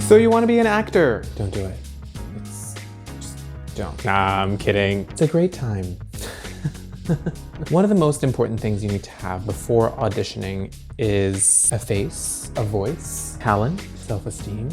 So you want to be an actor? Don't do it. Just don't. Nah, I'm kidding. It's a great time. One of the most important things you need to have before auditioning is a face, a voice, talent, self-esteem.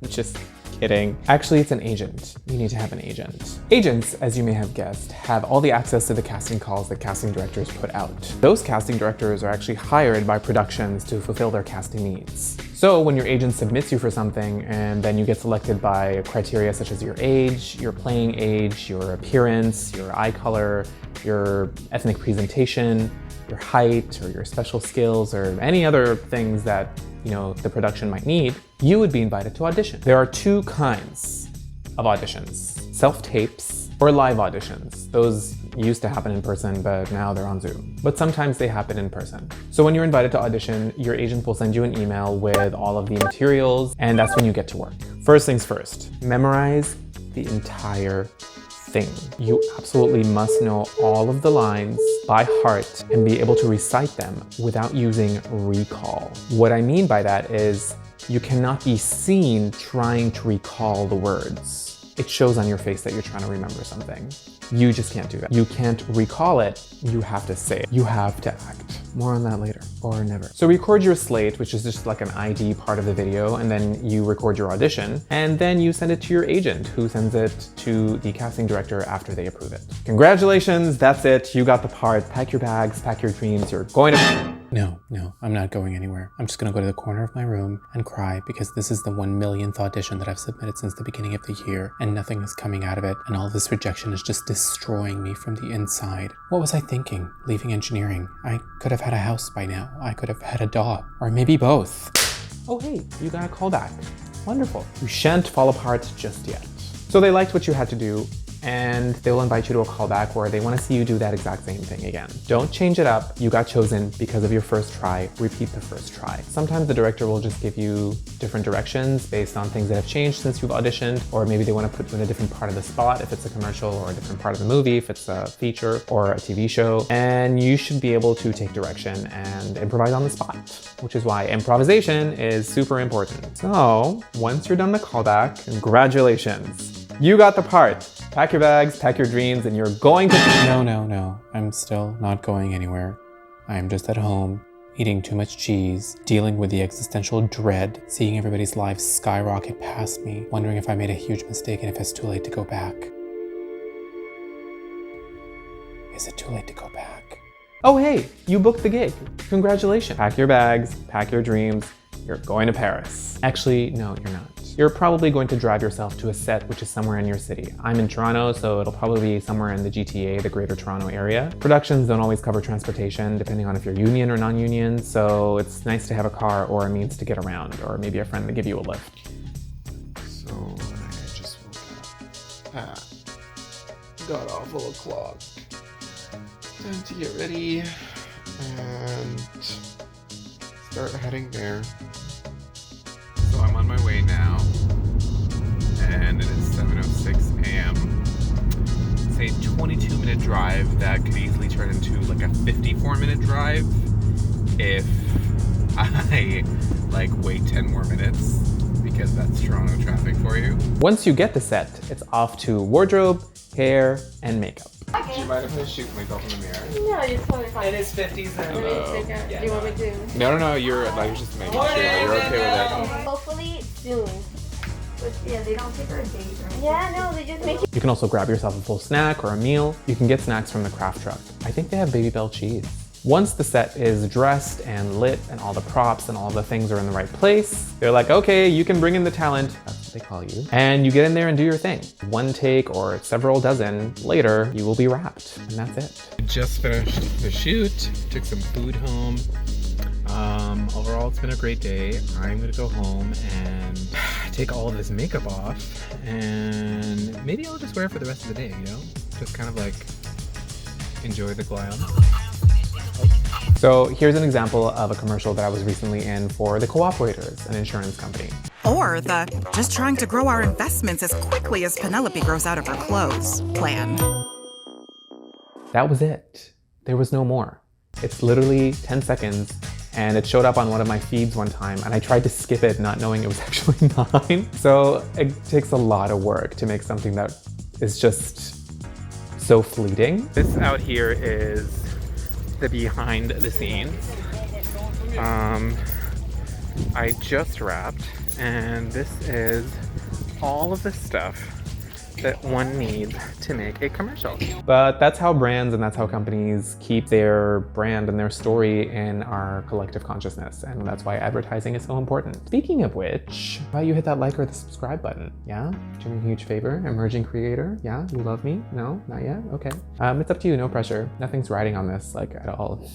Just kidding. Actually, it's an agent. You need to have an agent. Agents, as you may have guessed, have all the access to the casting calls that casting directors put out. Those casting directors are actually hired by productions to fulfill their casting needs. So when your agent submits you for something and then you get selected by criteria such as your age, your playing age, your appearance, your eye color, your ethnic presentation, your height, or your special skills, or any other things that the production might need, you would be invited to audition. There are two kinds of auditions: self-tapes or live auditions. Those used to happen in person, but now they're on Zoom. But sometimes they happen in person. So when you're invited to audition, your agent will send you an email with all of the materials, and that's when you get to work. First things first, memorize the entire thing. You absolutely must know all of the lines by heart and be able to recite them without using recall. What I mean by that is you cannot be seen trying to recall the words. It shows on your face that you're trying to remember something. You just can't do that. You can't recall it, you have to say it. You have to act. More on that later, or never. So record your slate, which is just like an ID part of the video, and then you record your audition, and then you send it to your agent, who sends it to the casting director after they approve it. Congratulations, that's it, you got the part. Pack your bags, pack your dreams, you're going to... No, I'm not going anywhere. I'm just gonna go to the corner of my room and cry because this is the 1 millionth audition that I've submitted since the beginning of the year, and nothing is coming out of it, and all this rejection is just destroying me from the inside. What was I thinking, leaving engineering? I could have had a house by now. I could have had a dog, or maybe both. Oh hey, you got a callback. Wonderful. You shan't fall apart just yet. So they liked what you had to do, and they'll invite you to a callback where they want to see you do that exact same thing again. Don't change it up. You got chosen because of your first try. Repeat the first try. Sometimes the director will just give you different directions based on things that have changed since you've auditioned, or maybe they want to put you in a different part of the spot if it's a commercial, or a different part of the movie if it's a feature or a TV show, and you should be able to take direction and improvise on the spot, which is why improvisation is super important. So once you're done the callback, congratulations. You got the part. Pack your bags, pack your dreams, and you're going to... No. I'm still not going anywhere. I am just at home, eating too much cheese, dealing with the existential dread, seeing everybody's lives skyrocket past me, wondering if I made a huge mistake and if it's too late to go back. Is it too late to go back? Oh hey, you booked the gig. Congratulations. Pack your bags, pack your dreams. You're going to Paris. Actually, no, you're not. You're probably going to drive yourself to a set which is somewhere in your city. I'm in Toronto, so it'll probably be somewhere in the GTA, the Greater Toronto Area. Productions don't always cover transportation, depending on if you're union or non-union, so it's nice to have a car or a means to get around, or maybe a friend to give you a lift. So I just woke up. Got off 12 o'clock. Time to get ready and start heading there. So I'm on my way now, and it is 7:06 a.m. It's a 22-minute drive that could easily turn into like a 54-minute drive if I wait 10 more minutes, because that's Toronto traffic for you. Once you get the set, it's off to wardrobe, hair, and makeup. Do you mind if I shoot myself in the mirror? No, it's totally fine. It is 50 cents. Hello. Do you want me to? No, you're just making sure that you're okay with it. Hopefully soon. But yeah, they don't take our date, right? Yeah, no, they just make it. You can also grab yourself a full snack or a meal. You can get snacks from the craft truck. I think they have Baby Bell cheese. Once the set is dressed and lit and all the props and all the things are in the right place, they're like, okay, you can bring in the talent, that's what they call you, and you get in there and do your thing. One take or several dozen later, you will be wrapped, and that's it. Just finished the shoot, took some food home. Overall, it's been a great day. I'm gonna go home and take all of this makeup off, and maybe I'll just wear it for the rest of the day, you know? Just kind of enjoy the glam. So here's an example of a commercial that I was recently in for the Cooperators, an insurance company. Or the just trying to grow our investments as quickly as Penelope grows out of her clothes plan. That was it. There was no more. It's literally 10 seconds and it showed up on one of my feeds one time, and I tried to skip it not knowing it was actually mine. So it takes a lot of work to make something that is just so fleeting. This out here is the behind the scenes. I just wrapped, and this is all of the stuff that one needs to make a commercial. But that's how brands and that's how companies keep their brand and their story in our collective consciousness, and that's why advertising is so important. Speaking of which, how about you hit that like or the subscribe button? Yeah? Doing a huge favor, emerging creator. Yeah? You love me? No? Not yet? Okay. It's up to you, no pressure. Nothing's riding on this, like, at all.